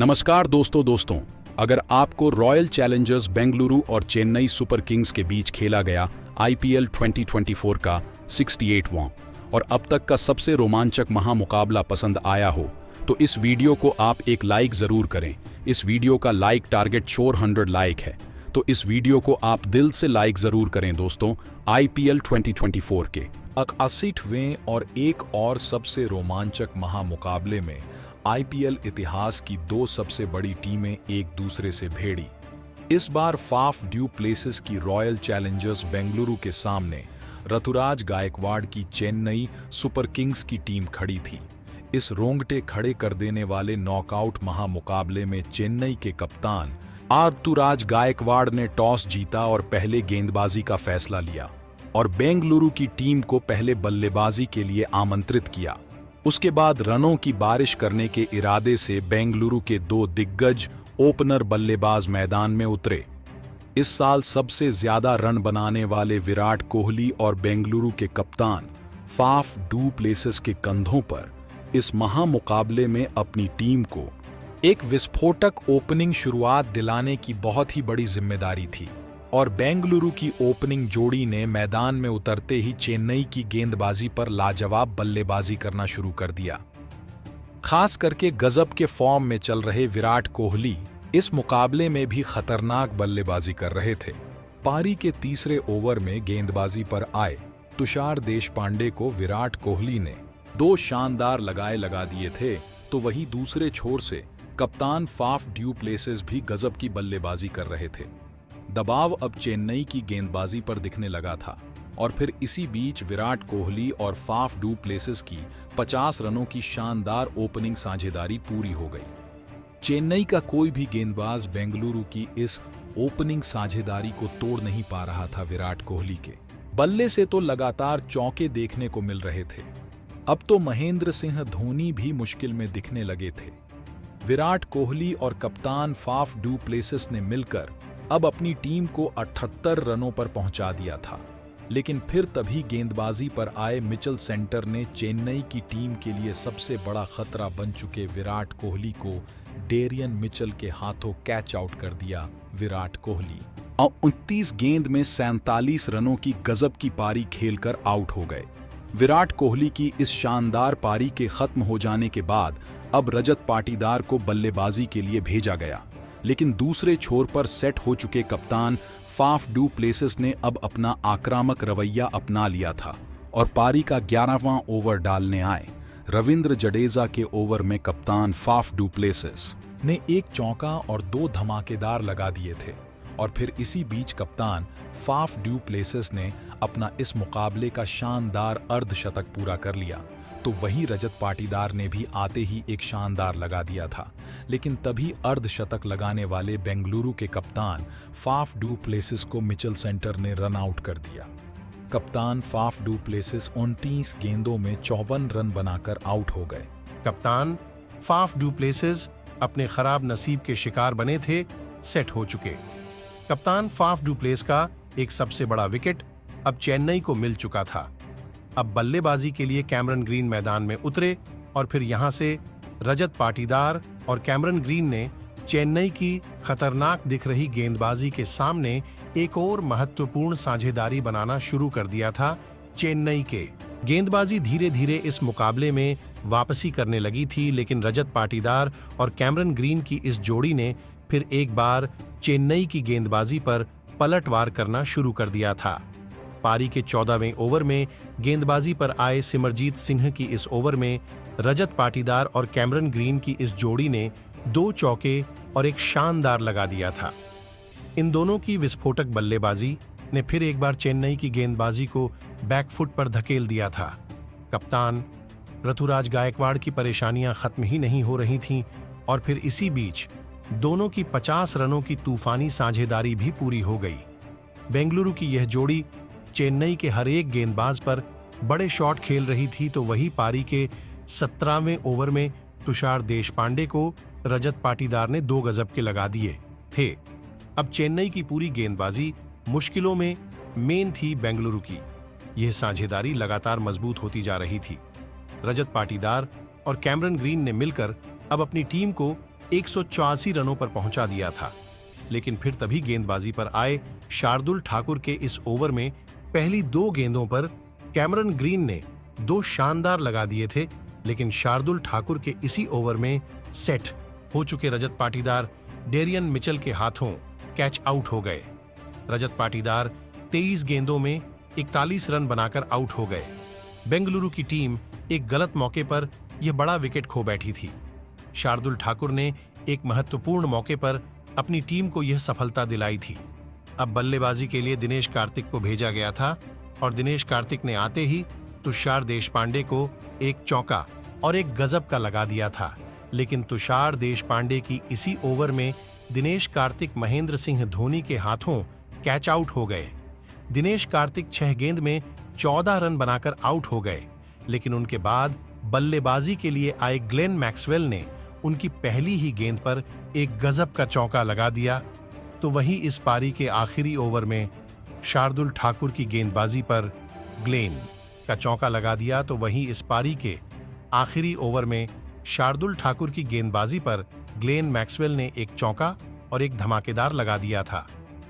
नमस्कार दोस्तों, अगर आपको रॉयल चैलेंजर्स बेंगलुरु और चेन्नई सुपर किंग्स के बीच खेला गया आईपीएल 2024 का 68वां और अब तक का सबसे रोमांचक महामुकाबला पसंद आया हो, तो इस वीडियो को आप एक लाइक ज़रूर करें। इस वीडियो का लाइक टारगेट 400 लाइक है, तो इस वीडियो को आप दिल से लाइक ज़रूर करें दोस्तों। आईपीएल 2024 के 81वें और एक और सबसे रोमांचक महामुकाबले में आईपीएल इतिहास की दो सबसे बड़ी टीमें एक दूसरे से भिड़ी। इस बार फाफ ड्यू प्लेसेस की रॉयल चैलेंजर्स बेंगलुरु के सामने ऋतुराज गायकवाड़ की चेन्नई सुपर किंग्स की टीम खड़ी थी। इस रोंगटे खड़े कर देने वाले नॉकआउट महामुकाबले में चेन्नई के कप्तान ऋतुराज गायकवाड़ ने टॉस जीता और पहले गेंदबाजी का फैसला लिया और बेंगलुरु की टीम को पहले बल्लेबाजी के लिए आमंत्रित किया। उसके बाद रनों की बारिश करने के इरादे से बेंगलुरु के दो दिग्गज ओपनर बल्लेबाज मैदान में उतरे। इस साल सबसे ज्यादा रन बनाने वाले विराट कोहली और बेंगलुरु के कप्तान फाफ डू प्लेसेस के कंधों पर इस महामुकाबले में अपनी टीम को एक विस्फोटक ओपनिंग शुरुआत दिलाने की बहुत ही बड़ी जिम्मेदारी थी और बेंगलुरु की ओपनिंग जोड़ी ने मैदान में उतरते ही चेन्नई की गेंदबाजी पर लाजवाब बल्लेबाजी करना शुरू कर दिया। खास करके गजब के फॉर्म में चल रहे विराट कोहली इस मुकाबले में भी खतरनाक बल्लेबाजी कर रहे थे। पारी के तीसरे ओवर में गेंदबाजी पर आए तुषार देशपांडे को विराट कोहली ने दो शानदार लगा दिए थे, तो वहीं दूसरे छोर से कप्तान फाफ ड्यू प्लेसेस भी गजब की बल्लेबाजी कर रहे थे। दबाव अब चेन्नई की गेंदबाजी पर दिखने लगा था और फिर इसी बीच विराट कोहली और फाफ डू प्लेसेस की 50 रनों की शानदार ओपनिंग साझेदारी पूरी हो गई। चेन्नई का कोई भी गेंदबाज बेंगलुरु की इस ओपनिंग साझेदारी को तोड़ नहीं पा रहा था। विराट कोहली के बल्ले से तो लगातार चौके देखने को मिल रहे थे। अब तो महेंद्र सिंह धोनी भी मुश्किल में दिखने लगे थे। विराट कोहली और कप्तान फाफ डू प्लेसेस ने मिलकर अब अपनी टीम को 78 रनों पर पहुंचा दिया था, लेकिन फिर तभी गेंदबाजी पर आए मिचेल सेंटर ने चेन्नई की टीम के लिए सबसे बड़ा खतरा बन चुके विराट कोहली को डेरियन मिचेल के हाथों कैच आउट कर दिया। विराट कोहली और 29 गेंद में 47 रनों की गजब की पारी खेलकर आउट हो गए। विराट कोहली की इस शानदार पारी के खत्म हो जाने के बाद अब रजत पाटीदार को बल्लेबाजी के लिए भेजा गया, लेकिन दूसरे छोर पर सेट हो चुके कप्तान फाफ डू प्लेसेस ने अब अपना आक्रामक रवैया अपना लिया था और पारी का 11वां ओवर डालने आए रविंद्र जडेजा के ओवर में कप्तान फाफ डू प्लेसेस ने एक चौका और दो धमाकेदार लगा दिए थे और फिर इसी बीच कप्तान फाफ डू प्लेसेस ने अपना इस मुकाबले का शानदार अर्धशतक पूरा कर लिया। तो वहीं रजत पाटीदार ने भी आते ही एक शानदार लगा दिया था, लेकिन तभी अर्धशतक लगाने वाले बेंगलुरु के कप्तान फाफ डू प्लेसेस को मिचेल सेंटर ने रन आउट कर दिया। कप्तान फाफ डू प्लेसेस 29 गेंदों में 54 रन बनाकर आउट हो गए। कप्तान फाफ डू प्लेसेस अपने खराब नसीब के शिकार बने थे, सेट हो चुके। कप्तान फाफ डू प्लेस का एक सबसे बड़ा विकेट अब चेन्नई को मिल चुका था। अब बल्लेबाजी के लिए कैमरन ग्रीन मैदान में उतरे और फिर यहां से रजत पाटीदार और कैमरन ग्रीन ने चेन्नई की खतरनाक दिख रही गेंदबाजी के सामने एक और महत्वपूर्ण साझेदारी बनाना शुरू कर दिया था। चेन्नई के गेंदबाजी धीरे धीरे इस मुकाबले में वापसी करने लगी थी, लेकिन रजत पाटीदार और कैमरन ग्रीन की इस जोड़ी ने फिर एक बार चेन्नई की गेंदबाजी पर पलटवार करना शुरू कर दिया था। पारी के 14वें ओवर में गेंदबाजी पर आए सिमरजीत सिंह की इस ओवर में रजत पाटीदार और कैमरन ग्रीन की इस जोड़ी ने दो चौके और एक शानदार लगा दिया था। इन दोनों की विस्फोटक बल्लेबाजी ने फिर एक बार चेन्नई की गेंदबाजी को बैकफुट पर धकेल दिया था। कप्तान ऋतुराज गायकवाड़ की परेशानियां खत्म ही नहीं हो रही थीं और फिर इसी बीच दोनों की 50 रनों की तूफानी साझेदारी भी पूरी हो गई। बेंगलुरु की यह जोड़ी चेन्नई के हर एक गेंदबाज पर बड़े शॉट खेल रही थी, तो वही पारी के 17वें ओवर में तुषार देशपांडे को रजत पाटीदार ने 2 गजब के लगा दिए थे। अब चेन्नई की पूरी गेंदबाजी मुश्किलों में मेन थी बेंगलुरु की। यह साझेदारी लगातार मजबूत होती जा रही थी। रजत पाटीदार और कैमरन ग्रीन ने मिलकर अब अपनी टीम को 184 रनों पर पहुंचा दिया था। लेकिन फिर तभी गेंदबाजी पर आए शार्दुल ठाकुर के इस ओवर में पहली 2 गेंदों पर कैमरन ग्रीन ने 2 शानदार लगा दिए थे, लेकिन शार्दुल ठाकुर के इसी ओवर में सेट हो चुके रजत पाटीदार डेरियन मिचेल के हाथों कैच आउट हो गए। रजत पाटीदार 23 गेंदों में 41 रन बनाकर आउट हो गए। बेंगलुरु की टीम एक गलत मौके पर यह बड़ा विकेट खो बैठी थी। शार्दुल ठाकुर ने एक महत्वपूर्ण मौके पर अपनी टीम को यह सफलता दिलाई थी। अब बल्लेबाजी के लिए दिनेश कार्तिक को भेजा गया था और दिनेश कार्तिक ने आते ही तुषार देशपांडे को एक चौका और एक गजब का लगा दिया था। लेकिन तुषार देशपांडे की इसी ओवर में दिनेश कार्तिक महेंद्र सिंह धोनी के हाथों कैच आउट हो गए। दिनेश कार्तिक 6 गेंद में 14 रन बनाकर आउट हो गए, लेकिन उनके बाद बल्लेबाजी के लिए आए ग्लेन मैक्सवेल ने उनकी पहली ही गेंद पर एक गजब का चौका लगा दिया। तो वहीं इस पारी के आखिरी ओवर में शार्दुल ठाकुर की गेंदबाजी पर ग्लेन का चौका लगा दिया। तो वहीं इस पारी के आखिरी ओवर में शार्दुल ठाकुर की गेंदबाजी पर ग्लेन मैक्सवेल ने एक चौका और एक धमाकेदार लगा दिया था।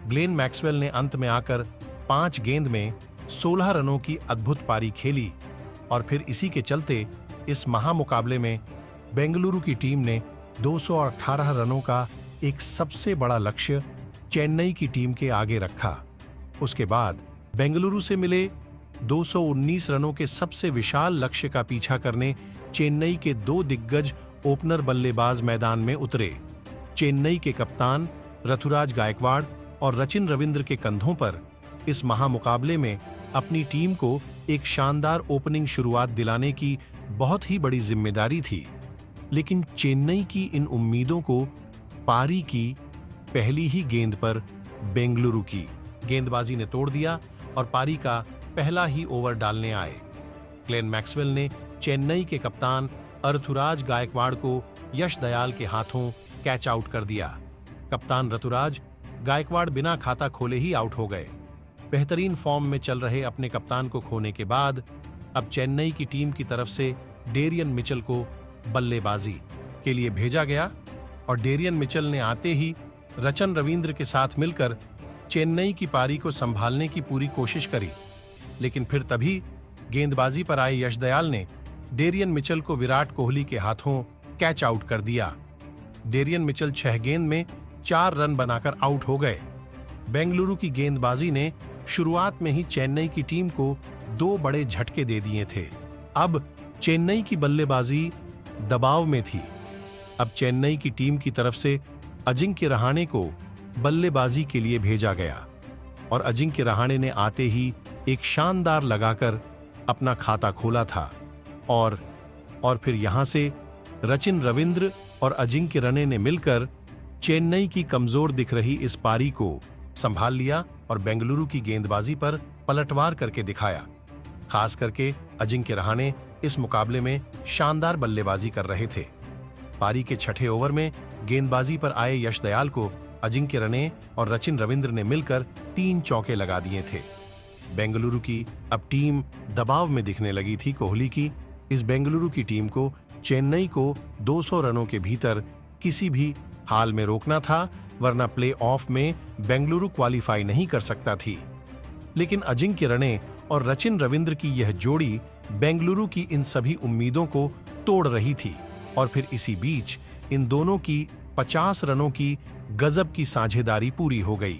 ग्लेन मैक्सवेल ने अंत में आकर 5 गेंद में 16 रनों की अद्भुत पारी खेली और फिर इसी के चलते इस महामुकाबले में बेंगलुरु की टीम ने 218 रनों का एक सबसे बड़ा लक्ष्य चेन्नई की टीम के आगे रखा। उसके बाद बेंगलुरु से मिले 219 रनों के सबसे विशाल लक्ष्य का पीछा करने चेन्नई के 2 दिग्गज ओपनर बल्लेबाज मैदान में उतरे। चेन्नई के कप्तान ऋतुराज गायकवाड़ और रचिन रविंद्र के कंधों पर इस महामुकाबले में अपनी टीम को एक शानदार ओपनिंग शुरुआत दिलाने की बहुत ही बड़ी जिम्मेदारी थी। लेकिन चेन्नई की इन उम्मीदों को पारी की पहली ही गेंद पर बेंगलुरु की गेंदबाजी ने तोड़ दिया और पारी का पहला ही ओवर डालने आए। ग्लेन मैक्सवेल ने चेन्नई के कप्तान ऋतुराज गायकवाड़ को यश दयाल के हाथों कैच आउट कर दिया। कप्तान ऋतुराज गायकवाड़ बिना खाता खोले ही आउट हो गए। बेहतरीन फॉर्म में चल रहे अपने कप्तान को खोने के बाद अब चेन्नई की टीम की तरफ से डेरियन मिचेल को बल्लेबाजी के लिए भेजा गया और डेरियन मिचेल ने आते ही रचिन रविंद्र के साथ मिलकर चेन्नई की पारी को संभालने की पूरी कोशिश करी। लेकिन फिर तभी गेंदबाजी पर आए यश दयाल ने डेरियन मिचेल को विराट कोहली के हाथों कैच आउट कर दिया। डेरियन मिचेल 6 गेंद में 4 रन बनाकर आउट हो गए। बेंगलुरु की गेंदबाजी ने शुरुआत में ही चेन्नई की टीम को 2 बड़े झटके दे दिए थे। अब चेन्नई की बल्लेबाजी दबाव में थी। अब चेन्नई की टीम की तरफ से अजिंक्य रहाणे को बल्लेबाजी के लिए भेजा गया और अजिंक्य रहाणे ने आते ही एक शानदार लगाकर अपना खाता खोला था और फिर यहां से रचिन रविंद्र और अजिंक्य रहाणे ने मिलकर चेन्नई की कमजोर दिख रही इस पारी को संभाल लिया और बेंगलुरु की गेंदबाजी पर पलटवार करके दिखाया। खास करके अजिंक्य रहाणे इस मुकाबले में शानदार बल्लेबाजी कर रहे थे। पारी के 6ठे ओवर में गेंदबाजी पर आए यश दयाल को अजिंक्य रहाणे और रचिन रविंद्र ने मिलकर 3 चौके लगा दिए थे। बेंगलुरु की अब टीम दबाव में दिखने लगी थी। कोहली की इस बेंगलुरु की टीम को चेन्नई को 200 रनों के भीतर किसी भी हाल में रोकना था, वरना प्ले ऑफ में बेंगलुरु क्वालिफाई नहीं कर सकता थी। लेकिन अजिंक्य रहाणे और रचिन रविंद्र की यह जोड़ी बेंगलुरु की इन सभी उम्मीदों को तोड़ रही थी और फिर इसी बीच इन दोनों की 50 रनों की गजब की साझेदारी पूरी हो गई।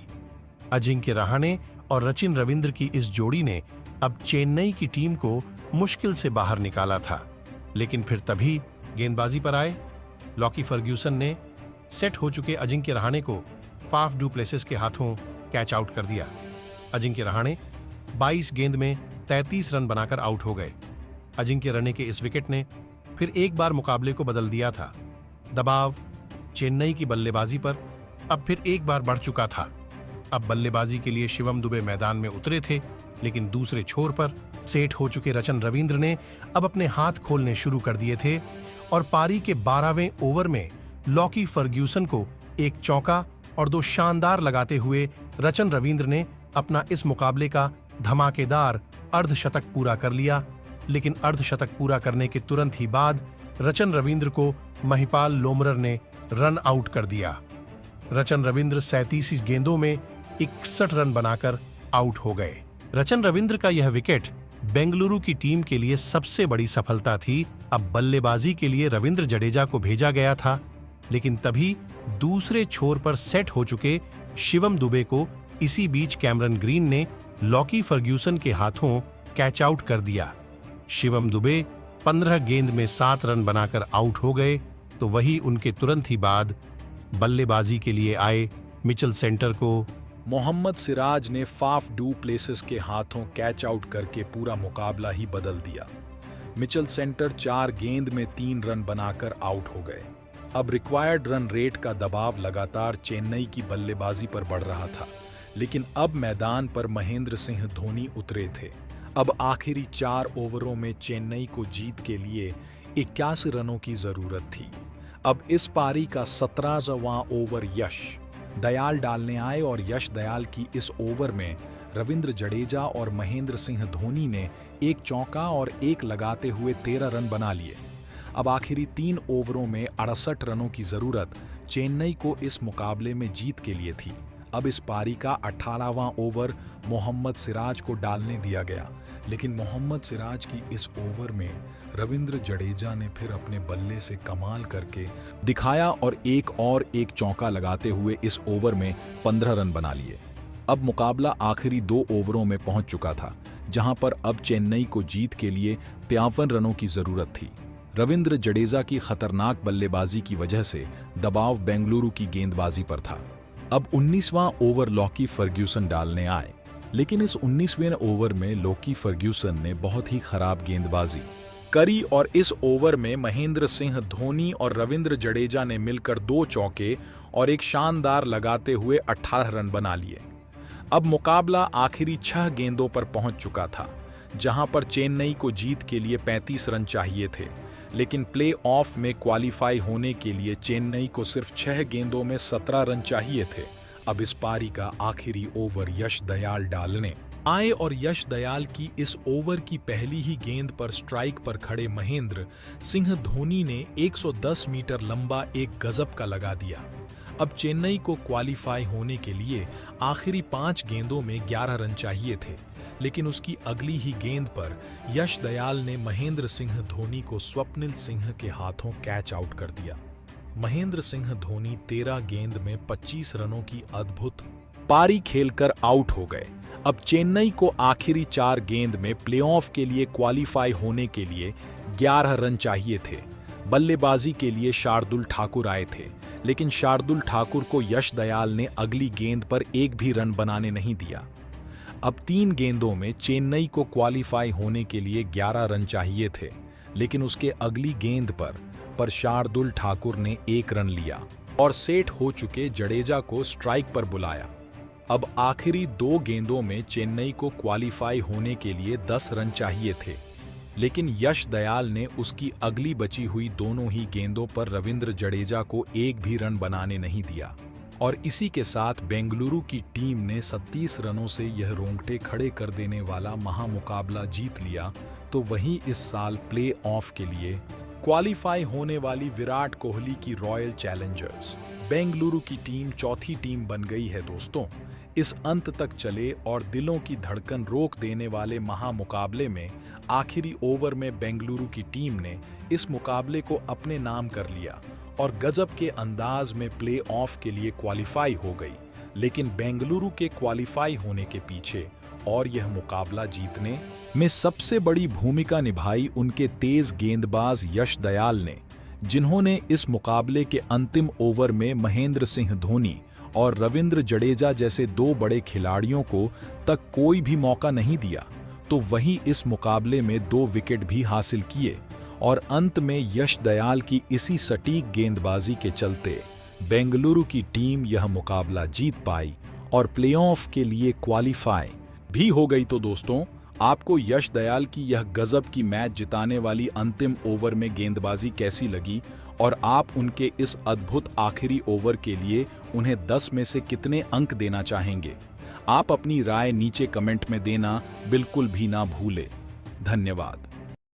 अजिंक्य रहाणे और रचिन रविंद्र की इस जोड़ी ने अब चेन्नई की टीम को मुश्किल से बाहर निकाला था। लेकिन फिर तभी गेंदबाजी पर आए लॉकी फर्ग्यूसन ने सेट हो चुके अजिंक्य रहाणे को फाफ डू प्लेसिस के हाथों कैच आउट कर दिया। अजिंक्य रहाणे 22 गेंद में 33 रन बनाकर आउट हो गए। अजिंक्य रहाणे के इस विकेट ने फिर एक बार मुकाबले को बदल दिया था। दबाव चेन्नई की बल्लेबाजी पर अब फिर एक बार बढ़ चुका था। अब बल्लेबाजी के लिए शिवम दुबे मैदान में उतरे थे, लेकिन दूसरे छोर पर सेट हो चुके रचिन रविंद्र ने अब अपने हाथ खोलने शुरू कर दिए थे और पारी के 12वें ओवर में लॉकी फर्ग्यूसन को एक चौका और 2 शानदार लगाते हुए रचिन रविंद्र ने अपना इस मुकाबले का धमाकेदार अर्धशतक पूरा कर लिया। लेकिन अर्धशतक पूरा करने के तुरंत ही बाद रचिन रविंद्र को महिपाल लोमरर ने रन आउट कर दिया। रचन रविंद्र 37 गेंदों में 61 रन बनाकर आउट हो गए। रचन रविंद्र का यह विकेट बेंगलुरु की टीम के लिए सबसे बड़ी सफलता थी। अब बल्लेबाजी के लिए रविंद्र जडेजा को भेजा गया था, लेकिन तभी दूसरे छोर पर सेट हो चुके शिवम दुबे को इसी बीच कैमरन ग्रीन ने लॉकी फर्ग्यूसन के हाथों कैच आउट कर दिया। शिवम दुबे 15 गेंद में 7 रन बनाकर आउट हो गए, तो वही उनके तुरंत ही बाद बल्लेबाजी के लिए आए मिचेल सेंटर को मोहम्मद सिराज ने फाफ डू प्लेसेस के हाथों कैच आउट करके पूरा मुकाबला ही बदल दिया। मिचेल सेंटर 4 गेंद में 3 रन बनाकर आउट हो गए। अब रिक्वायर्ड रन रेट का दबाव लगातार चेन्नई की बल्लेबाजी पर बढ़ रहा था, लेकिन अब मैदान पर महेंद्र सिंह धोनी उतरे थे। अब आखिरी 4 ओवरों में चेन्नई को जीत के लिए 81 रनों की जरूरत थी। अब इस पारी का 17वां ओवर यश दयाल डालने आए और यश दयाल की इस ओवर में रविंद्र जडेजा और महेंद्र सिंह धोनी ने एक चौका और एक लगाते हुए 13 रन बना लिए। अब आखिरी 3 ओवरों में 68 रनों की जरूरत चेन्नई को इस मुकाबले में जीत के लिए थी। अब इस पारी का 18वां ओवर मोहम्मद सिराज को डालने दिया गया, लेकिन मोहम्मद सिराज की इस ओवर में रविंद्र जडेजा ने फिर अपने बल्ले से कमाल करके दिखाया और एक चौका लगाते हुए इस ओवर में 15 रन बना लिए। अब मुकाबला आखिरी 2 ओवरों में पहुंच चुका था, जहां पर अब चेन्नई को जीत के लिए 53 रनों की जरूरत थी। रविंद्र जडेजा की खतरनाक बल्लेबाजी की वजह से दबाव बेंगलुरु की गेंदबाजी पर था। अब 19वां ओवर लॉकी फर्ग्यूसन डालने आए, लेकिन इस 19वें ओवर में लॉकी फर्ग्यूसन ने बहुत ही खराब गेंदबाजी करी और इस ओवर में महेंद्र सिंह धोनी और रविंद्र जडेजा ने मिलकर 2 चौके और एक शानदार लगाते हुए 18 रन बना लिए। अब मुकाबला आखिरी 6 गेंदों पर पहुंच चुका था, जहां पर चेन्नई को जीत के लिए 35 रन चाहिए थे, लेकिन प्ले ऑफ में क्वालिफाई होने के लिए चेन्नई को सिर्फ 6 गेंदों में 17 रन चाहिए थे। अब इस पारी का आखिरी ओवर यश दयाल डालने आए और यश दयाल की इस ओवर की पहली ही गेंद पर स्ट्राइक पर खड़े महेंद्र सिंह धोनी ने 110 मीटर लंबा एक गजब का लगा दिया। अब चेन्नई को क्वालिफाई होने के लिए आखिरी 5 गेंदों में 11 रन चाहिए थे, लेकिन उसकी अगली ही गेंद पर यश दयाल ने महेंद्र सिंह धोनी को स्वप्निल सिंह के हाथों कैच आउट कर दिया। महेंद्र सिंह धोनी 13 गेंद में 25 रनों की अद्भुत पारी खेलकर आउट हो गए। अब चेन्नई को आखिरी 4 गेंद में प्लेऑफ के लिए क्वालिफाई होने के लिए 11 रन चाहिए थे। बल्लेबाजी के लिए शार्दुल ठाकुर आए थे, लेकिन शार्दुल ठाकुर को यश दयाल ने अगली गेंद पर एक भी रन बनाने नहीं दिया। अब 3 गेंदों में चेन्नई को क्वालिफाई होने के लिए 11 रन चाहिए थे, लेकिन उसके अगली गेंद पर शार्दुल ठाकुर ने 1 रन लिया और सेट हो चुके जडेजा को स्ट्राइक पर बुलाया। अब आखिरी 2 गेंदों में चेन्नई को क्वालिफाई होने के लिए 10 रन चाहिए थे, लेकिन यश दयाल ने उसकी अगली बची हुई दोनों ही गेंदों पर रविंद्र जडेजा को एक भी रन बनाने नहीं दिया और इसी के साथ बेंगलुरु की टीम ने 37 रनों से यह रोंगटे खड़े कर देने वाला महामुकाबला जीत लिया। तो वहीं इस साल प्ले ऑफ के लिए क्वालिफाई होने वाली विराट कोहली की रॉयल चैलेंजर्स बेंगलुरु की टीम चौथी टीम बन गई है। दोस्तों, इस अंत तक चले और दिलों की धड़कन रोक देने वाले महामुकाबले में आखिरी ओवर में बेंगलुरु की टीम ने इस मुकाबले को अपने नाम कर लिया और गजब के अंदाज में प्ले ऑफ के लिए क्वालिफाई हो गई। लेकिन बेंगलुरु के क्वालिफाई होने के पीछे और यह मुकाबला जीतने में सबसे बड़ी भूमिका निभाई उनके तेज गेंदबाज यश दयाल ने, जिन्होंने इस मुकाबले के अंतिम ओवर में महेंद्र सिंह धोनी और रविंद्र जडेजा जैसे 2 बड़े खिलाड़ियों को तक कोई भी मौका नहीं दिया। तो वहीं इस मुकाबले में 2 विकेट भी हासिल किए और अंत में यश दयाल की इसी सटीक गेंदबाजी के चलते बेंगलुरु की टीम यह मुकाबला जीत पाई और प्लेऑफ के लिए क्वालिफाई भी हो गई। तो दोस्तों, आपको यश दयाल की यह गजब की मैच जिताने वाली अंतिम ओवर में गेंदबाजी कैसी लगी और आप उनके इस अद्भुत आखिरी ओवर के लिए उन्हें 10 में से कितने अंक देना चाहेंगे? आप अपनी राय नीचे कमेंट में देना बिल्कुल भी ना भूलें। धन्यवाद।